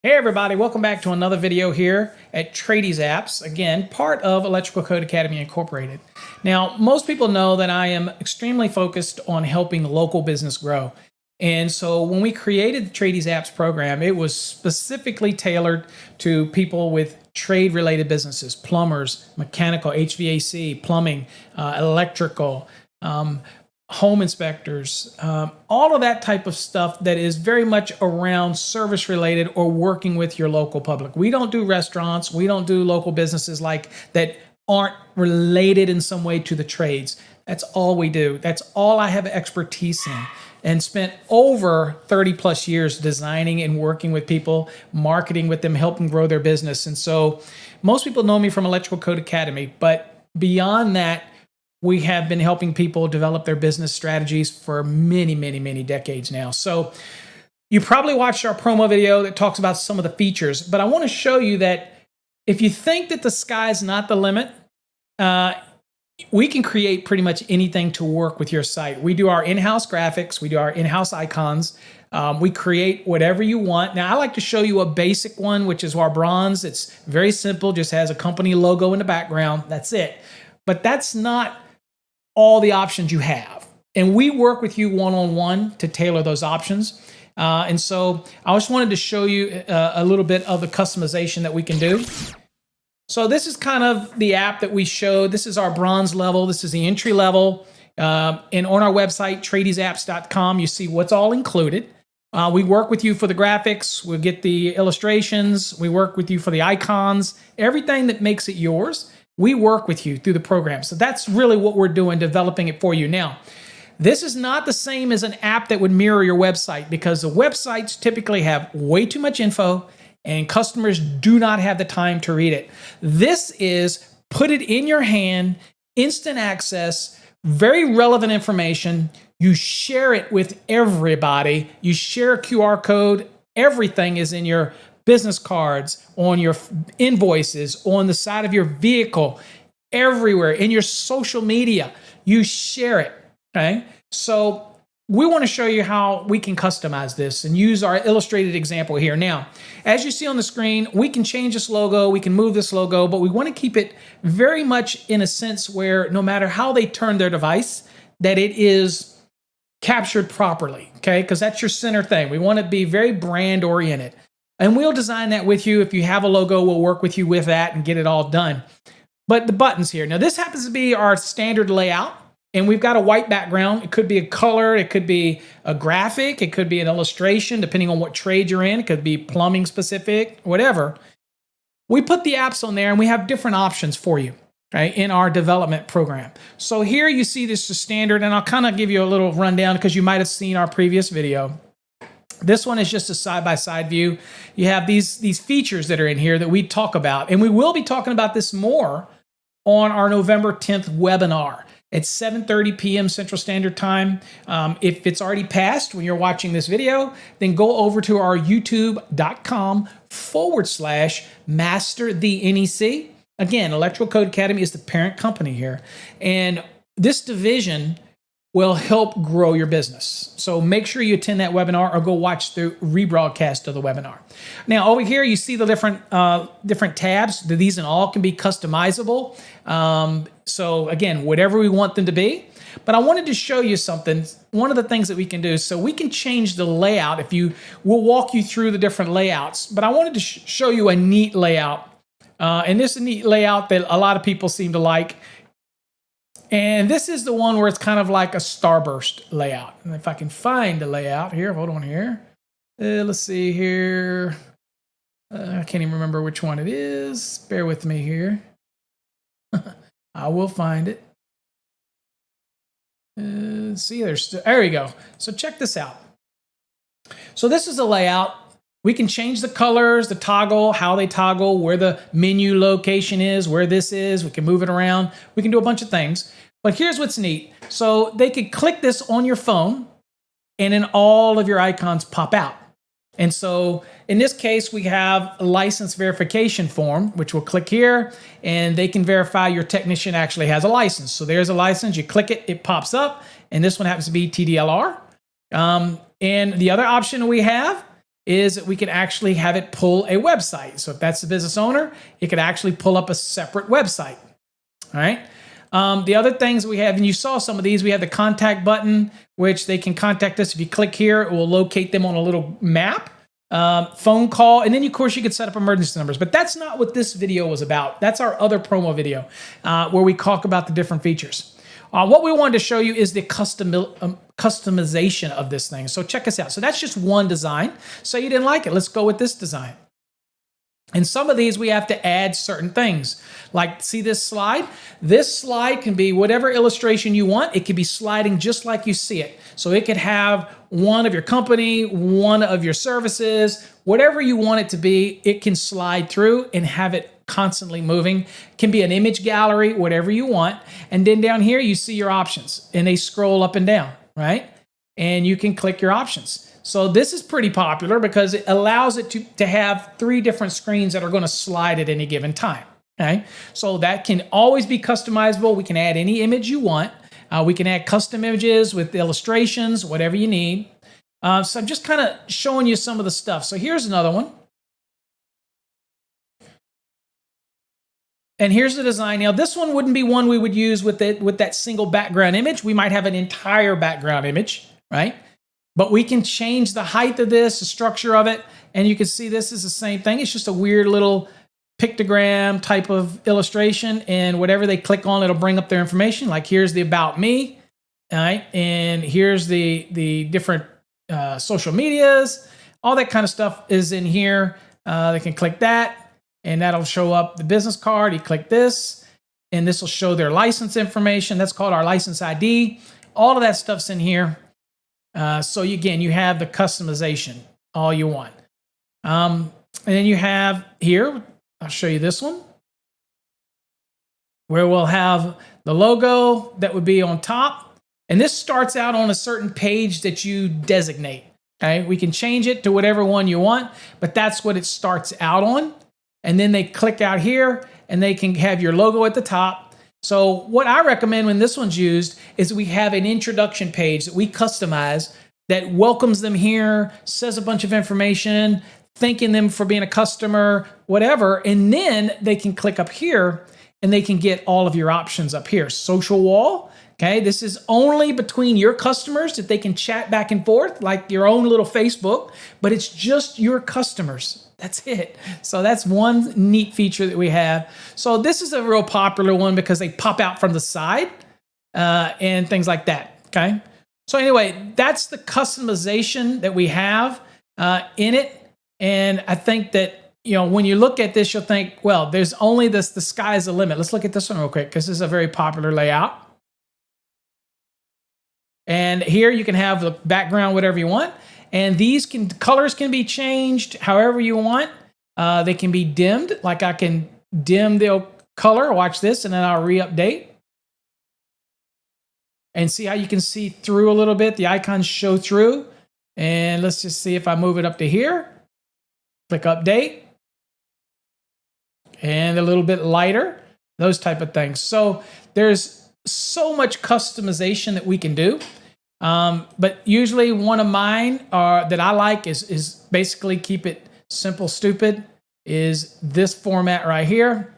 Hey everybody, welcome back to another video here at TradiesAPPS, again, part of Electrical Code Academy Incorporated. Now, most people know that I am extremely focused on helping local business grow. And so when we created the TradiesAPPS program, it was specifically tailored to people with trade-related businesses, plumbers, mechanical, HVAC, plumbing, electrical, home inspectors, all of that type of stuff that is very much around service related or working with your local public. We don't do restaurants. We don't do local businesses like that aren't related in some way to the trades. That's all we do. That's all I have expertise in, and spent over 30 plus years designing and working with people, marketing with them, helping grow their business. And so most people know me from Electrical Code Academy, but beyond that, we have been helping people develop their business strategies for many decades now. So you probably watched our promo video that talks about some of the features, but I want to show you that if you think that the sky's not the limit, we can create pretty much anything to work with your site. We do our in-house graphics. We do our in-house icons. We create whatever you want. Now, I like to show you a basic one, which is our bronze. It's very simple, just has a company logo in the background. That's it. But that's not all the options you have. And we work with you one-on-one to tailor those options. And so I just wanted to show you a little bit of the customization that we can do. So this is kind of the app that we showed. This is our bronze level. This is the entry level. And on our website, TradiesAPPS.com, you see what's all included. We work with you for the graphics. We'll get the illustrations. We work with you for the icons, everything that makes it yours. We work with you through the program. So that's really what we're doing, developing it for you. Now, this is not the same as an app that would mirror your website, because the websites typically have way too much info and customers do not have the time to read it. This is put it in your hand, instant access, very relevant information. You share it with everybody. You share a QR code. Everything is in your business cards, on your invoices, on the side of your vehicle, everywhere, in your social media. You share it, okay? So we want to show you how we can customize this and use our illustrated example here. Now, as you see on the screen, we can change this logo, we can move this logo, but we want to keep it very much in a sense where no matter how they turn their device, that it is captured properly, okay? Because that's your center thing. We want to be very brand oriented. And we'll design that with you. If you have a logo, we'll work with you with that and get it all done. But the buttons here. Now, this happens to be our standard layout, and we've got a white background. It could be a color. It could be a graphic. It could be an illustration, depending on what trade you're in. It could be plumbing specific, whatever. We put the apps on there, and we have different options for you, right, in our development program. So here you see this is standard, and I'll kind of give you a little rundown because you might have seen our previous video. This one is just a side-by-side view. You have these features that are in here that we talk about, and we will be talking about this more on our November 10th webinar at 7:30 p.m. Central Standard Time. If it's already passed when you're watching this video, then go over to our youtube.com/master the NEC. Again, Electrical Code Academy is the parent company here, and this division will help grow your business. So make sure you attend that webinar or go watch the rebroadcast of the webinar. Now over here, you see the different tabs. These and all can be customizable. So again, whatever we want them to be. But I wanted to show you something. One of the things that we can do, so we can change the layout. We'll walk you through the different layouts, but I wanted to show you a neat layout. And this is a neat layout that a lot of people seem to like. And this is the one where it's kind of like a starburst layout. And if I can find the layout here, hold on here. Let's see here. I can't even remember which one it is. Bear with me here. I will find it. See, there we go. So check this out. So this is a layout. We can change the colors, the toggle, how they toggle, where the menu location is, where this is. We can move it around. We can do a bunch of things. But here's what's neat. So they could click this on your phone, and then all of your icons pop out. And so in this case, we have a license verification form, which we'll click here, and they can verify your technician actually has a license. So there's a license. You click it, it pops up, and this one happens to be TDLR. And the other option we have is that we can actually have it pull a website. So if that's the business owner, it could actually pull up a separate website. All right. The other things we have, and you saw some of these, we have the contact button, which they can contact us. If you click here, it will locate them on a little map, phone call, and then of course you could set up emergency numbers. But that's not what this video was about. That's our other promo video where we talk about the different features. What we wanted to show you is the customization of this thing. So check this out. So that's just one design. So you didn't like it. Let's go with this design. And some of these we have to add certain things. Like, see this slide? This slide can be whatever illustration you want. It could be sliding just like you see it. So it could have one of your company, one of your services, whatever you want it to be, it can slide through and have it constantly moving. It can be an image gallery, whatever you want. And then down here, you see your options and they scroll up and down, right? And you can click your options. So this is pretty popular because it allows it to have 3 different screens that are going to slide at any given time. Okay, so that can always be customizable. We can add any image you want. We can add custom images with illustrations, whatever you need. So I'm just kind of showing you some of the stuff. So here's another one. And here's the design. Now, this one wouldn't be one we would use with that single background image. We might have an entire background image, right? But we can change the height of this, the structure of it, and you can see this is the same thing. It's just a weird little pictogram type of illustration, and whatever they click on, it'll bring up their information. Like here's the About Me, all right? And here's the different social medias. All that kind of stuff is in here. They can click that, and that'll show up the business card. You click this, and this will show their license information. That's called our license ID. All of that stuff's in here. So again, you have the customization, all you want. And then you have here, I'll show you this one, where we'll have the logo that would be on top. And this starts out on a certain page that you designate. Okay, we can change it to whatever one you want, but that's what it starts out on. And then they click out here and they can have your logo at the top. So what I recommend when this one's used is we have an introduction page that we customize that welcomes them here, says a bunch of information, thanking them for being a customer, whatever. And then they can click up here and they can get all of your options up here. Social wall, okay? This is only between your customers that they can chat back and forth like your own little Facebook, but it's just your customers. That's it. So that's one neat feature that we have. So this is a real popular one because they pop out from the side and things like that, okay? So anyway, that's the customization that we have in it. And I think that, you know, when you look at this, you'll think, well, there's only this, the sky's the limit. Let's look at this one real quick because this is a very popular layout. And here you can have the background, whatever you want. And these colors can be changed however you want. They can be dimmed, like I can dim the color. Watch this, and then I'll re-update. And see how you can see through a little bit. The icons show through. And let's just see if I move it up to here. Click update. And a little bit lighter. Those type of things. So there's so much customization that we can do. But usually one of mine that I like is basically keep it simple, stupid, is this format right here.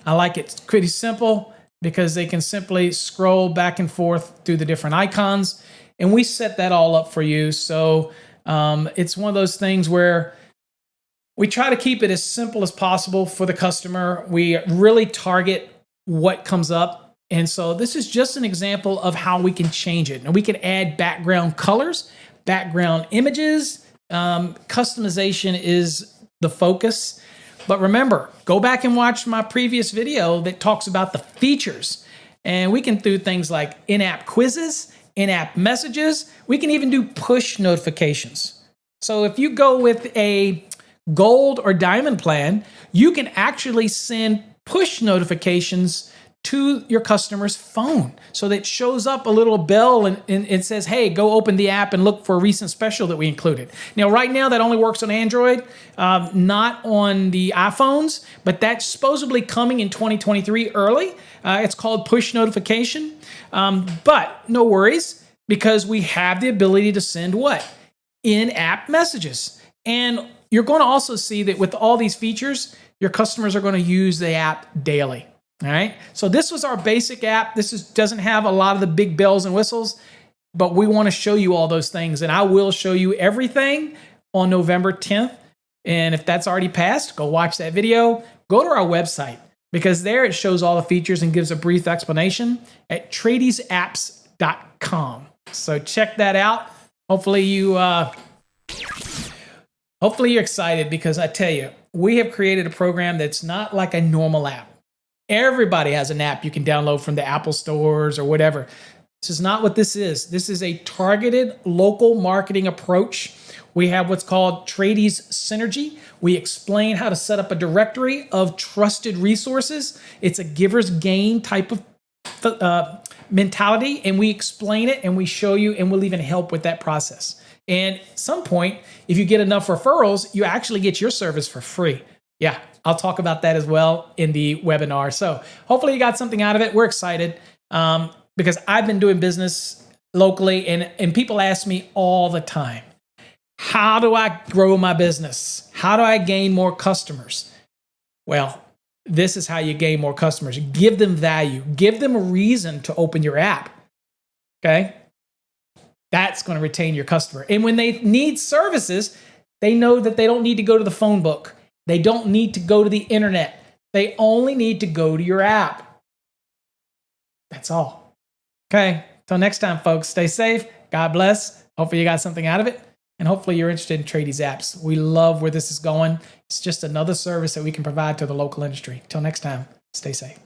I like it pretty simple because they can simply scroll back and forth through the different icons, and we set that all up for you. So it's one of those things where we try to keep it as simple as possible for the customer. We really target what comes up. And so this is just an example of how we can change it. And we can add background colors, background images. Customization is the focus. But remember, go back and watch my previous video that talks about the features. And we can do things like in-app quizzes, in-app messages. We can even do push notifications. So if you go with a gold or diamond plan, you can actually send push notifications to your customer's phone. So that it shows up a little bell and it says, hey, go open the app and look for a recent special that we included. Now, right now, that only works on Android, not on the iPhones, but that's supposedly coming in 2023 early. It's called push notification. But no worries, because we have the ability to send what? in-app messages. And you're going to also see that with all these features, your customers are going to use the app daily. All right. So this was our basic app. Doesn't have a lot of the big bells and whistles, but we want to show you all those things. And I will show you everything on November 10th. And if that's already passed, go watch that video. Go to our website, because there it shows all the features and gives a brief explanation at TradiesAPPS.com. So check that out. Hopefully you're excited, because I tell you, we have created a program that's not like a normal app. Everybody has an app you can download from the Apple stores or whatever. This is not what this is. This is a targeted local marketing approach. We have what's called Tradies Synergy. We explain how to set up a directory of trusted resources. It's a giver's gain type of mentality, and we explain it and we show you, and we'll even help with that process. And at some point, if you get enough referrals, you actually get your service for free. Yeah, I'll talk about that as well in the webinar. So hopefully you got something out of it. We're excited because I've been doing business locally, and people ask me all the time, how do I grow my business? How do I gain more customers? Well, this is how you gain more customers. Give them value. Give them a reason to open your app. Okay? That's going to retain your customer. And when they need services, they know that they don't need to go to the phone book. They don't need to go to the internet. They only need to go to your app. That's all. Okay? Till next time, folks, stay safe. God bless. Hopefully you got something out of it. And hopefully you're interested in TradiesAPPS. We love where this is going. It's just another service that we can provide to the local industry. Till next time, stay safe.